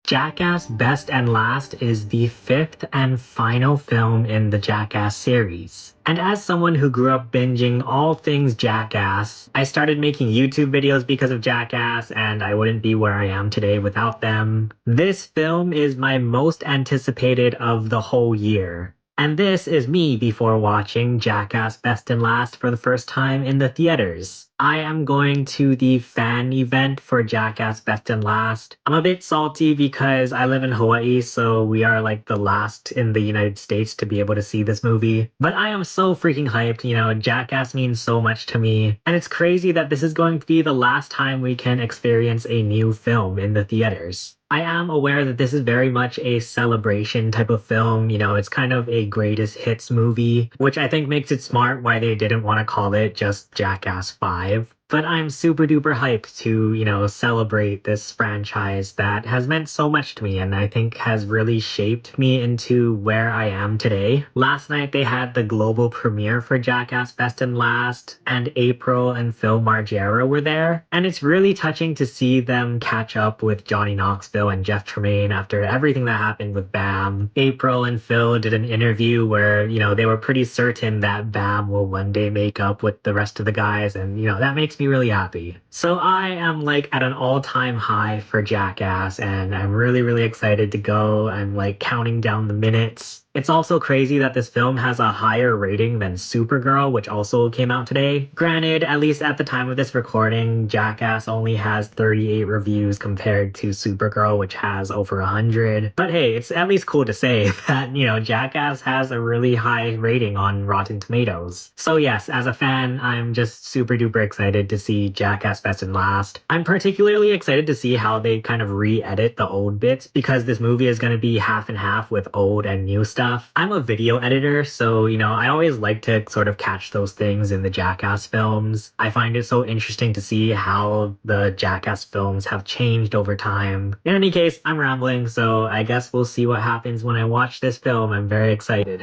Jackass Best and Last is the fifth and final film in the Jackass series. And as someone who grew up binging all things Jackass, I started making YouTube videos because of Jackass, and I wouldn't be where I am today without them. This film is my most anticipated of the whole year. And this is me before watching Jackass Best and Last for the first time in the theaters. I am going to the fan event for Jackass Best and Last. I'm a bit salty because I live in Hawaii, so we are like the last in the United States to be able to see this movie. But I am so freaking hyped, Jackass means so much to me. And it's crazy that this is going to be the last time we can experience a new film in the theaters. I am aware that this is very much a celebration type of film. It's kind of a greatest hits movie, which I think makes it smart why they didn't want to call it just Jackass 5. But I'm super duper hyped to, celebrate this franchise that has meant so much to me and I think has really shaped me into where I am today. Last night they had the global premiere for Jackass Best and Last, and April and Phil Margera were there. And it's really touching to see them catch up with Johnny Knoxville and Jeff Tremaine after everything that happened with Bam. April and Phil did an interview where, they were pretty certain that Bam will one day make up with the rest of the guys, and, that makes me really happy. So I am like at an all-time high for Jackass, and I'm really, really excited to go. I'm like counting down the minutes. It's also crazy that this film has a higher rating than Supergirl, which also came out today. Granted, at least at the time of this recording, Jackass only has 38 reviews compared to Supergirl, which has over 100. But hey, it's at least cool to say that, Jackass has a really high rating on Rotten Tomatoes. So yes, as a fan, I'm just super duper excited to see Jackass Best and Last. I'm particularly excited to see how they kind of re-edit the old bits, because this movie is going to be half and half with old and new stuff. I'm a video editor, so, I always like to sort of catch those things in the Jackass films. I find it so interesting to see how the Jackass films have changed over time. In any case, I'm rambling, so I guess we'll see what happens when I watch this film. I'm very excited.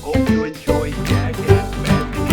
Hope you enjoy Jackass Best and Last.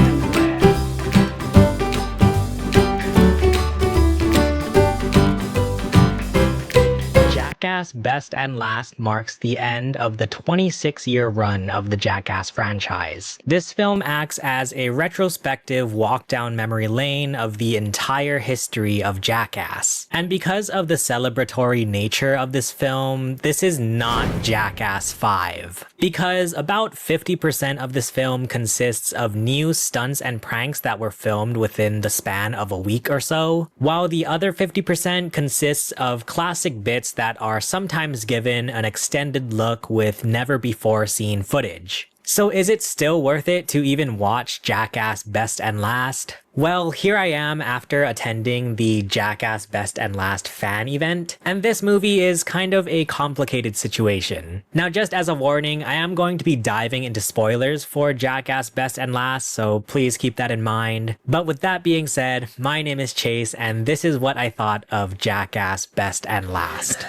Jackass Best and Last marks the end of the 26-year run of the Jackass franchise. This film acts as a retrospective walk down memory lane of the entire history of Jackass. And because of the celebratory nature of this film, this is not Jackass 5. Because about 50% of this film consists of new stunts and pranks that were filmed within the span of a week or so, while the other 50% consists of classic bits that are sometimes given an extended look with never before seen footage. So is it still worth it to even watch Jackass Best and Last? Well, here I am after attending the Jackass Best and Last fan event, and this movie is kind of a complicated situation. Now, just as a warning, I am going to be diving into spoilers for Jackass Best and Last, so please keep that in mind. But with that being said, my name is Chase, and this is what I thought of Jackass Best and Last.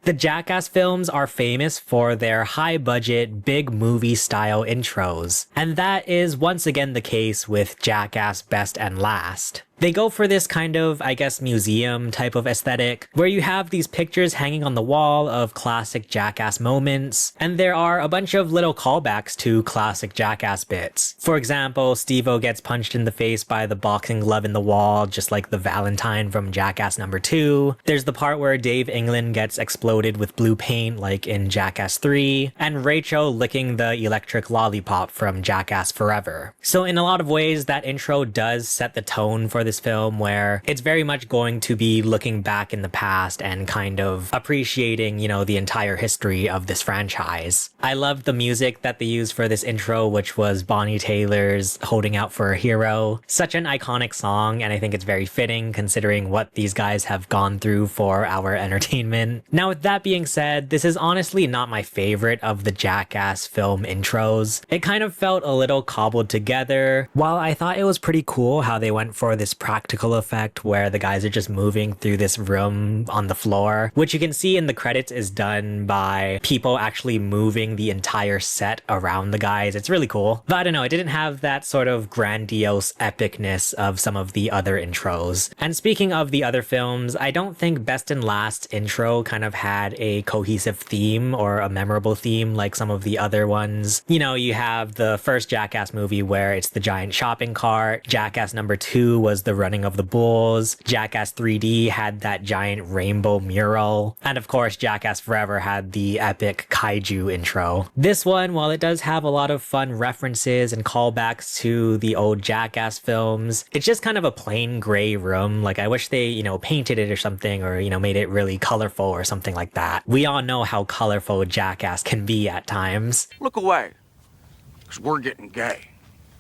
The Jackass films are famous for their high-budget, big movie-style intros, and that is once again the case with Jackass Best and Last. They go for this kind of, I guess, museum type of aesthetic, where you have these pictures hanging on the wall of classic Jackass moments, and there are a bunch of little callbacks to classic Jackass bits. For example, Steve-O gets punched in the face by the boxing glove in the wall, just like the Valentine from Jackass number 2. There's the part where Dave England gets exploded with blue paint, like in Jackass 3, and Rachel licking the electric lollipop from Jackass Forever. So in a lot of ways, that intro does set the tone for this film, where it's very much going to be looking back in the past and kind of appreciating, the entire history of this franchise. I loved the music that they used for this intro, which was Bonnie Taylor's Holding Out for a Hero. Such an iconic song, and I think it's very fitting considering what these guys have gone through for our entertainment. Now, with that being said, this is honestly not my favorite of the Jackass film intros. It kind of felt a little cobbled together. While I thought it was pretty cool how they went for this practical effect where the guys are just moving through this room on the floor, which you can see in the credits is done by people actually moving the entire set around the guys. It's really cool. But I don't know, it didn't have that sort of grandiose epicness of some of the other intros. And speaking of the other films, I don't think Best and Last intro kind of had a cohesive theme or a memorable theme like some of the other ones. You know, you have the first Jackass movie where it's the giant shopping cart. Jackass number 2 was the running of the bulls. Jackass 3D had that giant rainbow mural. And of course, Jackass Forever had the epic kaiju intro. This one, while it does have a lot of fun references and callbacks to the old Jackass films, it's just kind of a plain gray room. Like, I wish they, you know, painted it or something, or, you know, made it really colorful or something like that. We all know how colorful Jackass can be at times. Look away, because we're getting gay.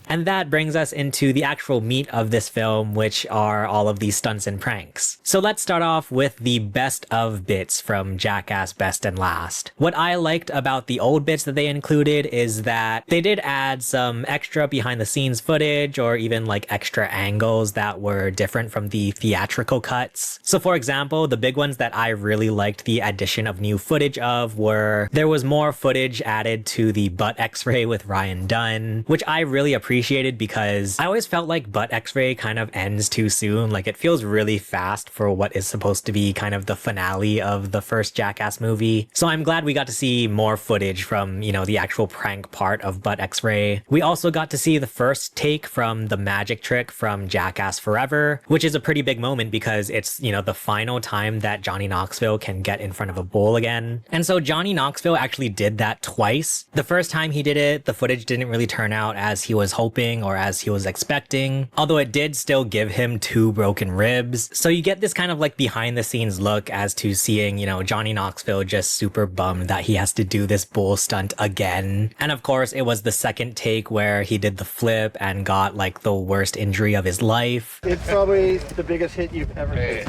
And that brings us into the actual meat of this film, which are all of these stunts and pranks. So let's start off with the best of bits from Jackass Best and Last. What I liked about the old bits that they included is that they did add some extra behind the scenes footage or even like extra angles that were different from the theatrical cuts. So for example, the big ones that I really liked the addition of new footage of were there was more footage added to the butt x-ray with Ryan Dunn, which I really appreciated because I always felt like butt x-ray kind of ends too soon. Like, it feels really fast for what is supposed to be kind of the finale of the first Jackass movie. So I'm glad we got to see more footage from, you know, the actual prank part of butt x-ray. We also got to see the first take from the magic trick from Jackass Forever, which is a pretty big moment because it's, you know, the final time that Johnny Knoxville can get in front of a bull again. And so Johnny Knoxville actually did that twice. The first time he did it, the footage didn't really turn out as he was hoping or as he was expecting, although it did still give him 2 broken ribs. So you get this kind of like behind the scenes look as to seeing, you know, Johnny Knoxville just super bummed that he has to do this bull stunt again. And of course, it was the second take where he did the flip and got like the worst injury of his life. It's probably the biggest hit you've ever hit.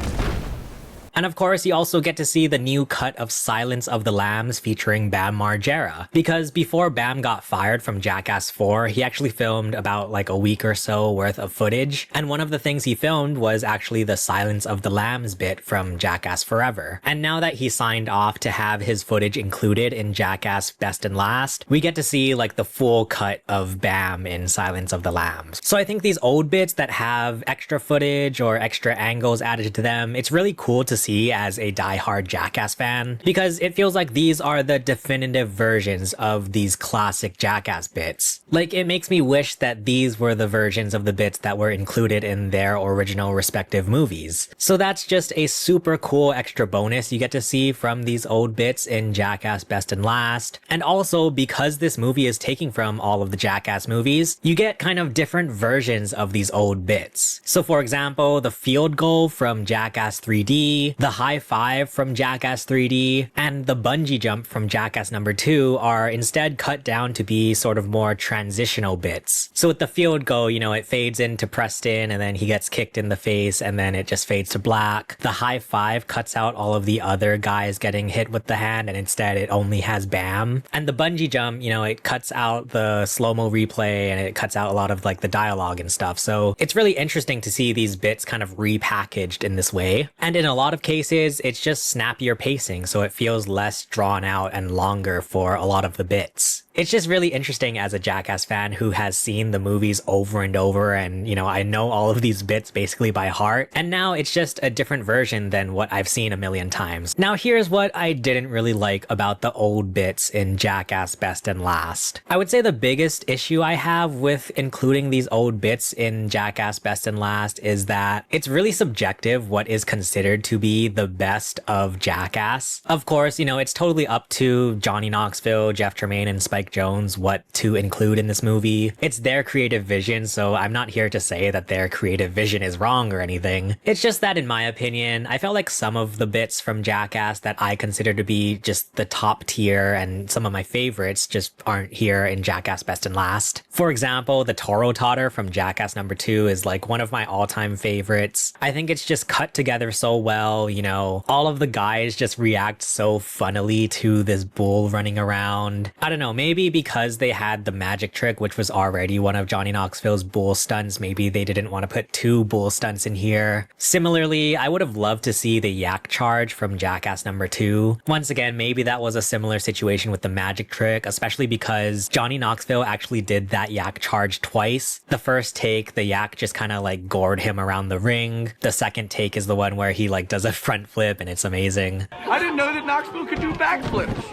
And of course, you also get to see the new cut of Silence of the Lambs featuring Bam Margera. Because before Bam got fired from Jackass 4, he actually filmed about like a week or so worth of footage. And one of the things he filmed was actually the Silence of the Lambs bit from Jackass Forever. And now that he signed off to have his footage included in Jackass Best and Last, we get to see like the full cut of Bam in Silence of the Lambs. So I think these old bits that have extra footage or extra angles added to them, it's really cool to see as a diehard Jackass fan, because it feels like these are the definitive versions of these classic Jackass bits. Like, it makes me wish that these were the versions of the bits that were included in their original respective movies. So that's just a super cool extra bonus you get to see from these old bits in Jackass Best and Last. And also, because this movie is taking from all of the Jackass movies, you get kind of different versions of these old bits. So for example, the field goal from Jackass 3D, the high five from Jackass 3D, and the bungee jump from Jackass number 2 are instead cut down to be sort of more transitional bits. So with the field goal, you know, it fades into Preston and then he gets kicked in the face and then it just fades to black. The high five cuts out all of the other guys getting hit with the hand and instead it only has Bam. And the bungee jump, you know, it cuts out the slow-mo replay and it cuts out a lot of like the dialogue and stuff. So it's really interesting to see these bits kind of repackaged in this way. And in a lot of cases, it's just snappier pacing, so it feels less drawn out and longer for a lot of the bits. It's just really interesting as a Jackass fan who has seen the movies over and over and, you know, I know all of these bits basically by heart. And now it's just a different version than what I've seen a million times. Now here's what I didn't really like about the old bits in Jackass Best and Last. I would say the biggest issue I have with including these old bits in Jackass Best and Last is that it's really subjective what is considered to be the best of Jackass. Of course, you know, it's totally up to Johnny Knoxville, Jeff Tremaine, and Spike Jonze what to include in this movie. It's their creative vision, so I'm not here to say that their creative vision is wrong or anything. It's just that, in my opinion, I felt like some of the bits from Jackass that I consider to be just the top tier and some of my favorites just aren't here in Jackass Best and Last. For example, the Toro Totter from Jackass number 2 is like one of my all-time favorites. I think it's just cut together so well. how, all of the guys just react so funnily to this bull running around. I don't know, maybe because they had the magic trick, which was already one of Johnny Knoxville's bull stunts, maybe they didn't want to put 2 bull stunts in here. Similarly, I would have loved to see the yak charge from Jackass number 2. Once again, maybe that was a similar situation with the magic trick, especially because Johnny Knoxville actually did that yak charge twice. The first take, the yak just kind of like gored him around the ring. The second take is the one where he like does a front flip and it's amazing. I didn't know that Knoxville could do backflips.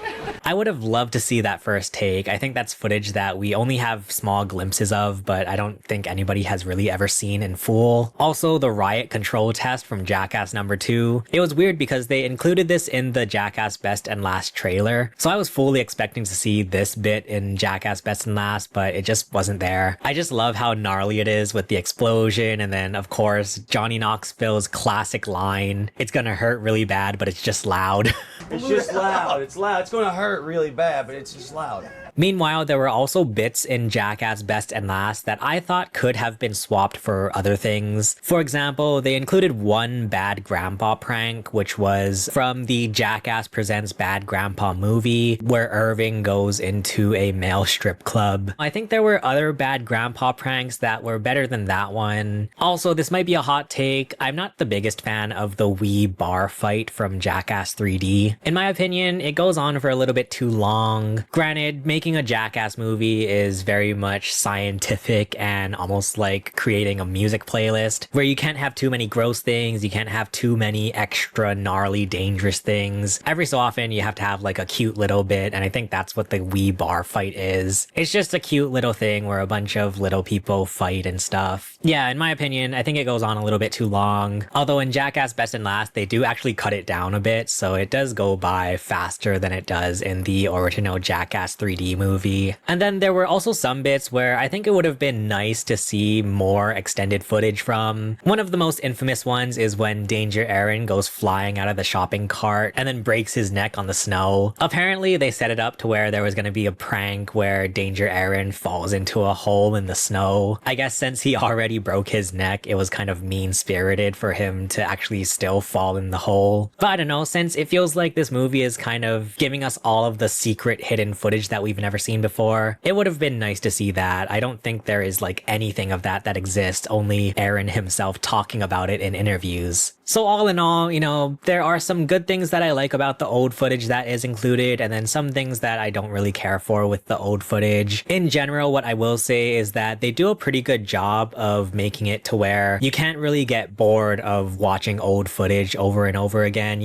I would have loved to see that first take. I think that's footage that we only have small glimpses of, but I don't think anybody has really ever seen in full. Also, the riot control test from Jackass number 2. It was weird because they included this in the Jackass Best and Last trailer, so I was fully expecting to see this bit in Jackass Best and Last, but it just wasn't there. I just love how gnarly it is with the explosion, and then of course Johnny Knoxville's classic line, "It's gonna hurt really bad, but it's just loud." It's just loud. It's loud. It's going to hurt really bad, but it's just loud. Meanwhile, there were also bits in Jackass Best and Last that I thought could have been swapped for other things. For example, they included one bad grandpa prank, which was from the Jackass Presents Bad Grandpa movie, where Irving goes into a male strip club. I think there were other bad grandpa pranks that were better than that one. Also, this might be a hot take, I'm not the biggest fan of the Wii bar fight from Jackass 3D. In my opinion, it goes on for a little bit too long. Granted, making a Jackass movie is very much scientific and almost like creating a music playlist where you can't have too many gross things, you can't have too many extra gnarly dangerous things. Every so often you have to have like a cute little bit, and I think that's what the Wii bar fight is. It's just a cute little thing where a bunch of little people fight and stuff. Yeah, in my opinion, I think it goes on a little bit too long. Although in Jackass Best and Last, they do actually cut it down a bit, so it does go by faster than it does in the original Jackass 3D movie. And then there were also some bits where I think it would have been nice to see more extended footage from. One of the most infamous ones is when Danger Aaron goes flying out of the shopping cart and then breaks his neck on the snow. Apparently they set it up to where there was going to be a prank where Danger Aaron falls into a hole in the snow. I guess since he already broke his neck, it was kind of mean-spirited for him to actually still fall in the hole. But I don't know, since it feels like this movie is kind of giving us all of the secret hidden footage that we've never seen before, it would have been nice to see that. I don't think there is like anything of that exists, only Aaron himself talking about it in interviews. So all in all, there are some good things that I like about the old footage that is included, and then some things that I don't really care for with the old footage. In general, what I will say is that they do a pretty good job of making it to where you can't really get bored of watching old footage over and over again,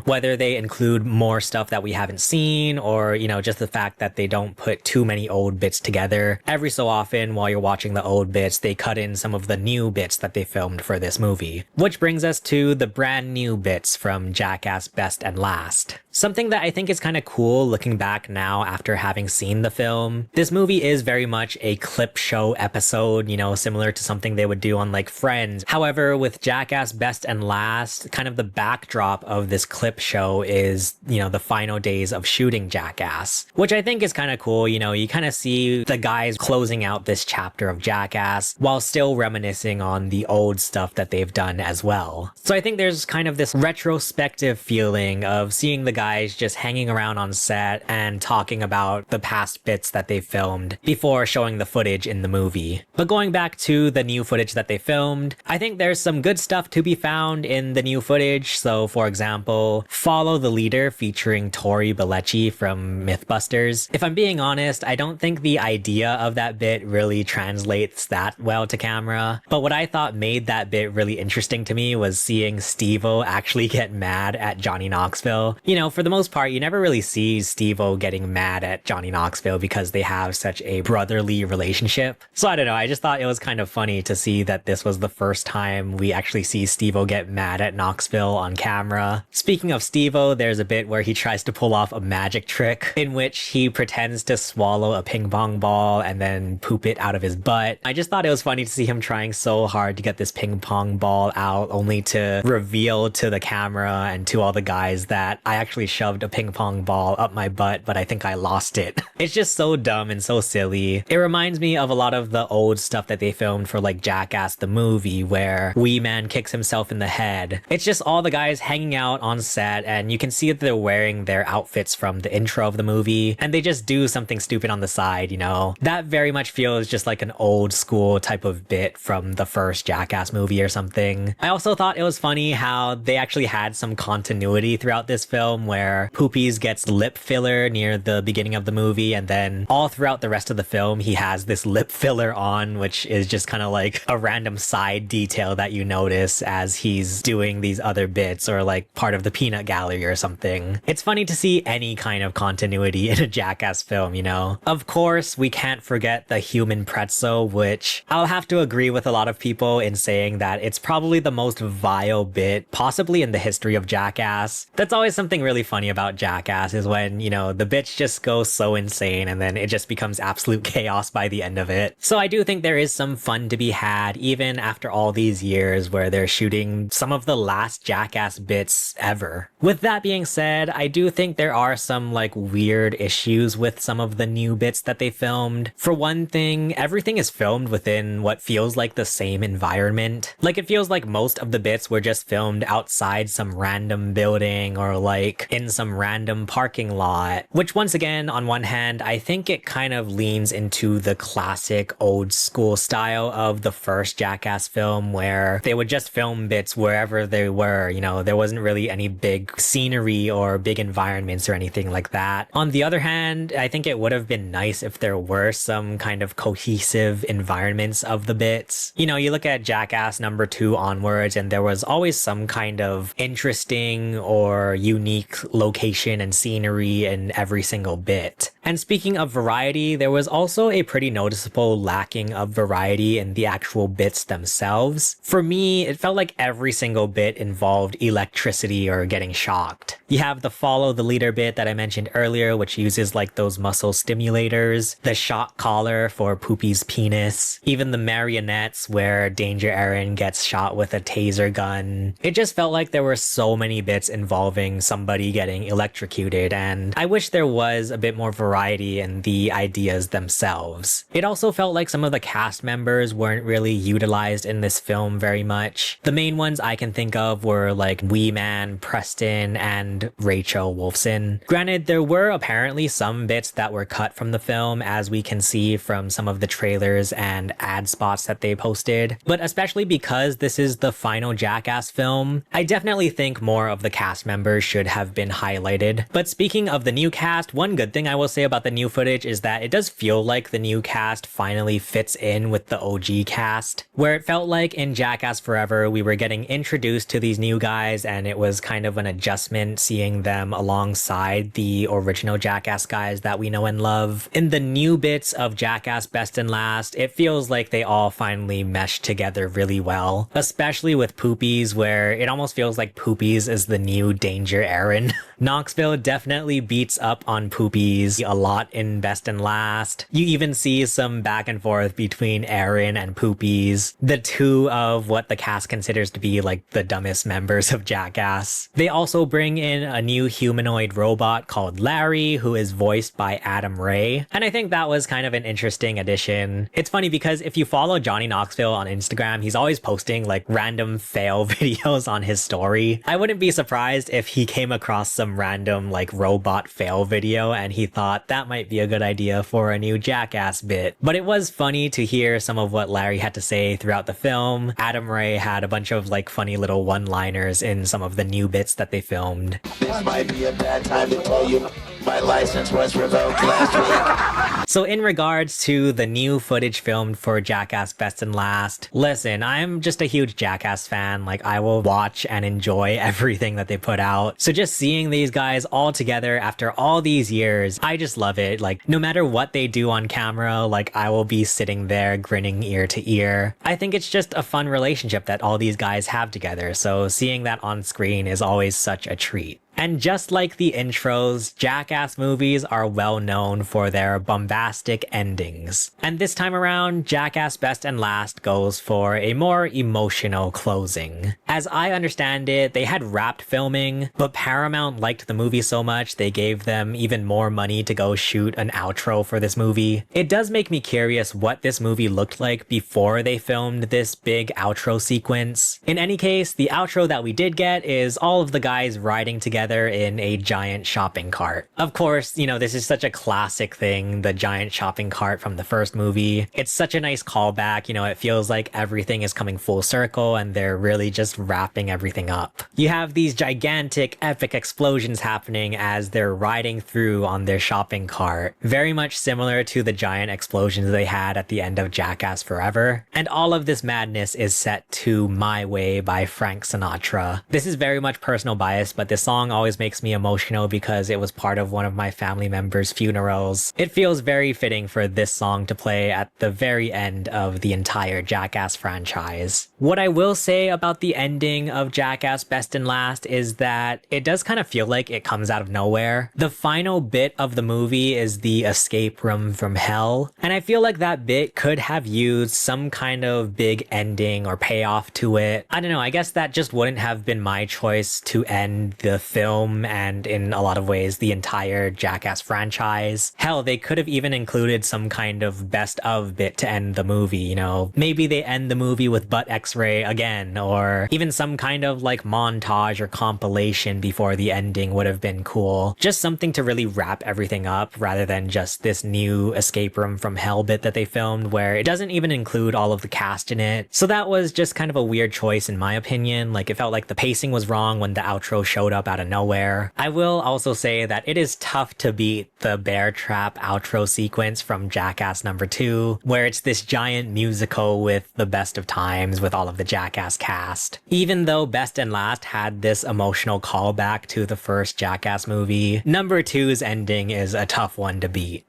whether they include more stuff that we haven't seen or, just the fact that they don't put too many old bits together. Every so often, while you're watching the old bits, they cut in some of the new bits that they filmed for this movie. Which brings us to the brand new bits from Jackass Best and Last. Something that I think is kind of cool looking back now after having seen the film. This movie is very much a clip show episode, similar to something they would do on like Friends. However, with Jackass Best and Last, kind of the backdrop of this clip show is, the final days of shooting Jackass, which I think is kind of cool. You kind of see the guys closing out this chapter of Jackass while still reminiscing on the old stuff that they've done as well. So I think there's kind of this retrospective feeling of seeing the guys just hanging around on set and talking about the past bits that they filmed before showing the footage in the movie. But going back to the new footage that they filmed, I think there's some good stuff to be found in the new footage. So for example, Follow the Leader featuring Tori Bellecci from Mythbusters. If I'm being honest, I don't think the idea of that bit really translates that well to camera. But what I thought made that bit really interesting to me was seeing Steve-O actually get mad at Johnny Knoxville. For the most part, you never really see Steve-O getting mad at Johnny Knoxville because they have such a brotherly relationship. So I don't know, I just thought it was kind of funny to see that this was the first time we actually see Steve-O get mad at Knoxville on camera. Speaking of Steve-O, there's a bit where he tries to pull off a magic trick in which he pretends to swallow a ping pong ball and then poop it out of his butt. I just thought it was funny to see him trying so hard to get this ping pong ball out only to reveal to the camera and to all the guys that I actually actually shoved a ping pong ball up my butt, but I think I lost it. It's just so dumb and so silly. It reminds me of a lot of the old stuff that they filmed for like Jackass the movie, where Wee Man kicks himself in the head. It's just all the guys hanging out on set, and you can see that they're wearing their outfits from the intro of the movie, and they just do something stupid on the side, you know? That very much feels just like an old school type of bit from the first Jackass movie or something. I also thought it was funny how they actually had some continuity throughout this film, where Poopies gets lip filler near the beginning of the movie, and then all throughout the rest of the film he has this lip filler on, which is just kind of like a random side detail that you notice as he's doing these other bits, or like part of the peanut gallery or something. It's funny to see any kind of continuity in a Jackass film, you know? Of course, we can't forget the human pretzel, which I'll have to agree with a lot of people in saying that it's probably the most vile bit possibly in the history of Jackass. That's always something really funny about Jackass, is when, you know, the bits just go so insane and then it just becomes absolute chaos by the end of it. So I do think there is some fun to be had even after all these years where they're shooting some of the last Jackass bits ever. With that being said, I do think there are some like weird issues with some of the new bits that they filmed. For one thing, everything is filmed within what feels like the same environment. Like, it feels like most of the bits were just filmed outside some random building or like in some random parking lot, which once again, on one hand, I think it kind of leans into the classic old school style of the first Jackass film, where they would just film bits wherever they were, you know, there wasn't really any big scenery or big environments or anything like that. On the other hand, I think it would have been nice if there were some kind of cohesive environments of the bits. You know, you look at Jackass number 2 onwards, and there was always some kind of interesting or unique location and scenery in every single bit. And speaking of variety, there was also a pretty noticeable lacking of variety in the actual bits themselves. For me, it felt like every single bit involved electricity or getting shocked. You have the follow the leader bit that I mentioned earlier, which uses like those muscle stimulators, the shock collar for Poopy's penis, even the marionettes where Danger Aaron gets shot with a taser gun. It just felt like there were so many bits involving somebody getting electrocuted, and I wish there was a bit more variety in the ideas themselves. It also felt like some of the cast members weren't really utilized in this film very much. The main ones I can think of were like Wee Man, Preston, and Rachel Wolfson. Granted, there were apparently some bits that were cut from the film, as we can see from some of the trailers and ad spots that they posted, but especially because this is the final Jackass film, I definitely think more of the cast members should have been highlighted. But speaking of the new cast, one good thing I will say about the new footage is that it does feel like the new cast finally fits in with the OG cast, where it felt like in Jackass Forever we were getting introduced to these new guys and it was kind of an adjustment seeing them alongside the original Jackass guys that we know and love. In the new bits of Jackass Best and Last, it feels like they all finally mesh together really well, especially with Poopies, where it almost feels like Poopies is the new Danger Aaron. Knoxville definitely beats up on Poopies a lot in Best and Last. You even see some back and forth between Aaron and Poopies, the two of what the cast considers to be like the dumbest members of Jackass. They also bring in a new humanoid robot called Larry, who is voiced by Adam Ray, and I think that was kind of an interesting addition. It's funny because if you follow Johnny Knoxville on Instagram, he's always posting like random fail videos on his story. I wouldn't be surprised if he came across some random like robot fail video and he thought that might be a good idea for a new Jackass bit. But it was funny to hear some of what Larry had to say throughout the film. Adam Ray had a bunch of like funny little one-liners in some of the new bits that they filmed. This might be a bad time to tell you my license was revoked last week. So in regards to the new footage filmed for Jackass Best and Last, listen, I'm just a huge Jackass fan. Like, I will watch and enjoy everything that they put out. So just seeing these guys all together after all these years, I just love it. Like, no matter what they do on camera, like, I will be sitting there grinning ear to ear. I think it's just a fun relationship that all these guys have together. So seeing that on screen is always such a treat. And just like the intros, Jackass movies are well known for their bombastic endings. And this time around, Jackass Best and Last goes for a more emotional closing. As I understand it, they had wrapped filming, but Paramount liked the movie so much they gave them even more money to go shoot an outro for this movie. It does make me curious what this movie looked like before they filmed this big outro sequence. In any case, the outro that we did get is all of the guys riding together in a giant shopping cart. Of course, you know, this is such a classic thing, the giant shopping cart from the first movie. It's such a nice callback, you know, it feels like everything is coming full circle and they're really just wrapping everything up. You have these gigantic, epic explosions happening as they're riding through on their shopping cart, very much similar to the giant explosions they had at the end of Jackass Forever. And all of this madness is set to My Way by Frank Sinatra. This is very much personal bias, but this song always makes me emotional because it was part of one of my family members' funerals. It feels very fitting for this song to play at the very end of the entire Jackass franchise. What I will say about the ending of Jackass Best and Last is that it does kind of feel like it comes out of nowhere. The final bit of the movie is the escape room from hell, and I feel like that bit could have used some kind of big ending or payoff to it. I don't know, I guess that just wouldn't have been my choice to end the film and in a lot of ways the entire Jackass franchise. Hell, they could have even included some kind of best of bit to end the movie, you know? Maybe they end the movie with butt x-ray again, or even some kind of like montage or compilation before the ending would have been cool. Just something to really wrap everything up rather than just this new escape room from hell bit that they filmed where it doesn't even include all of the cast in it. So that was just kind of a weird choice in my opinion. Like it felt like the pacing was wrong when the outro showed up out of nowhere. I will also say that it is tough to beat the bear trap outro sequence from Jackass number 2, where it's this giant musical with the best of times with all of the Jackass cast. Even though Best and Last had this emotional callback to the first Jackass movie, number 2's ending is a tough one to beat.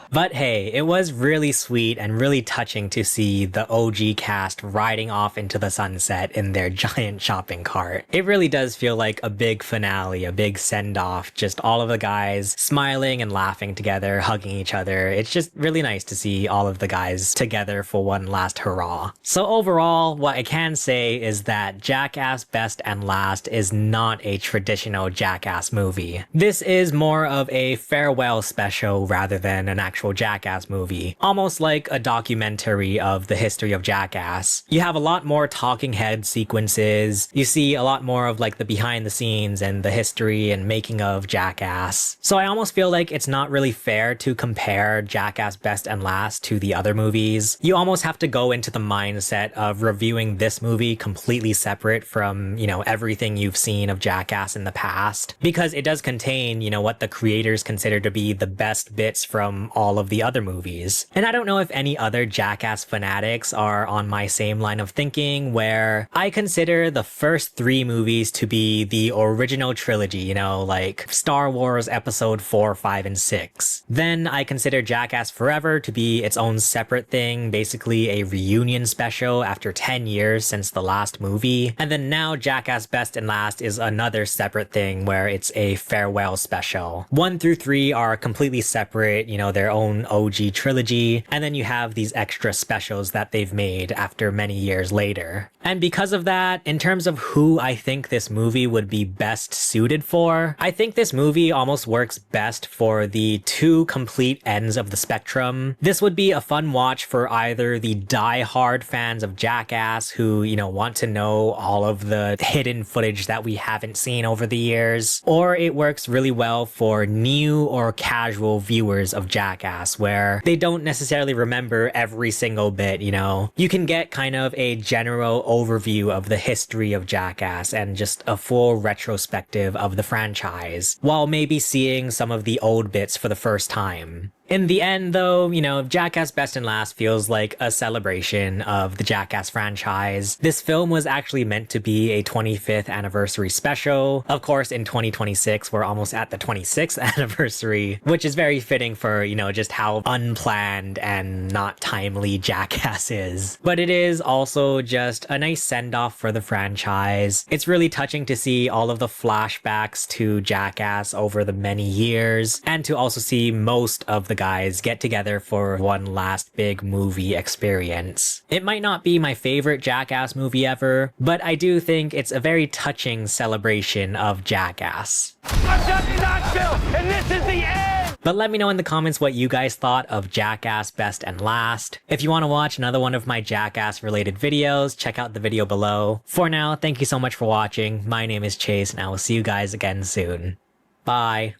But hey, it was really sweet and really touching to see the OG cast riding off into the sunset in their giant shopping cart. It really does feel like a big finale, a big send-off, just all of the guys smiling and laughing together, hugging each other. It's just really nice to see all of the guys together for one last hurrah. So overall, what I can say is that Jackass Best and Last is not a traditional Jackass movie. This is more of a farewell special rather than an actual Jackass movie, almost like a documentary of the history of Jackass. You have a lot more talking head sequences, you see a lot more of like the behind the scenes and the history and making of Jackass. So I almost feel like it's not really fair to compare Jackass Best and Last to the other movies. You almost have to go into the mindset of reviewing this movie completely separate from, you know, everything you've seen of Jackass in the past, because it does contain, you know, what the creators consider to be the best bits from all of the other movies. And I don't know if any other Jackass fanatics are on my same line of thinking, where I consider the first 3 movies to be the original trilogy, you know, like Star Wars Episode 4, 5, and 6. Then I consider Jackass Forever to be its own separate thing, basically a reunion special after 10 years since the last movie. And then now Jackass Best and Last is another separate thing where it's a farewell special. 1 through 3 are completely separate, you know, their own OG trilogy, and then you have these extra specials that they've made after many years later. And because of that, in terms of who I think this movie would be best suited for, I think this movie almost works best for the 2 complete ends of the spectrum. This would be a fun watch for either the die-hard fans of Jackass who, you know, want to know all of the hidden footage that we haven't seen over the years, or it works really well for new or casual viewers of Jackass where they don't necessarily remember every single bit, you know. You can get kind of a general overview of the history of Jackass and just a full retrospective of the franchise, while maybe seeing some of the old bits for the first time. In the end, though, Jackass Best and Last feels like a celebration of the Jackass franchise. This film was actually meant to be a 25th anniversary special. Of course, in 2026, we're almost at the 26th anniversary, which is very fitting for, just how unplanned and not timely Jackass is. But it is also just a nice send-off for the franchise. It's really touching to see all of the flashbacks to Jackass over the many years, and to also see most of the guys get together for one last big movie experience. It might not be my favorite Jackass movie ever, but I do think it's a very touching celebration of Jackass. I'm Johnny Knoxville, and this is the end! But let me know in the comments what you guys thought of Jackass Best and Last. If you want to watch another one of my Jackass related videos, check out the video below. For now, thank you so much for watching. My name is Chase, and I will see you guys again soon. Bye.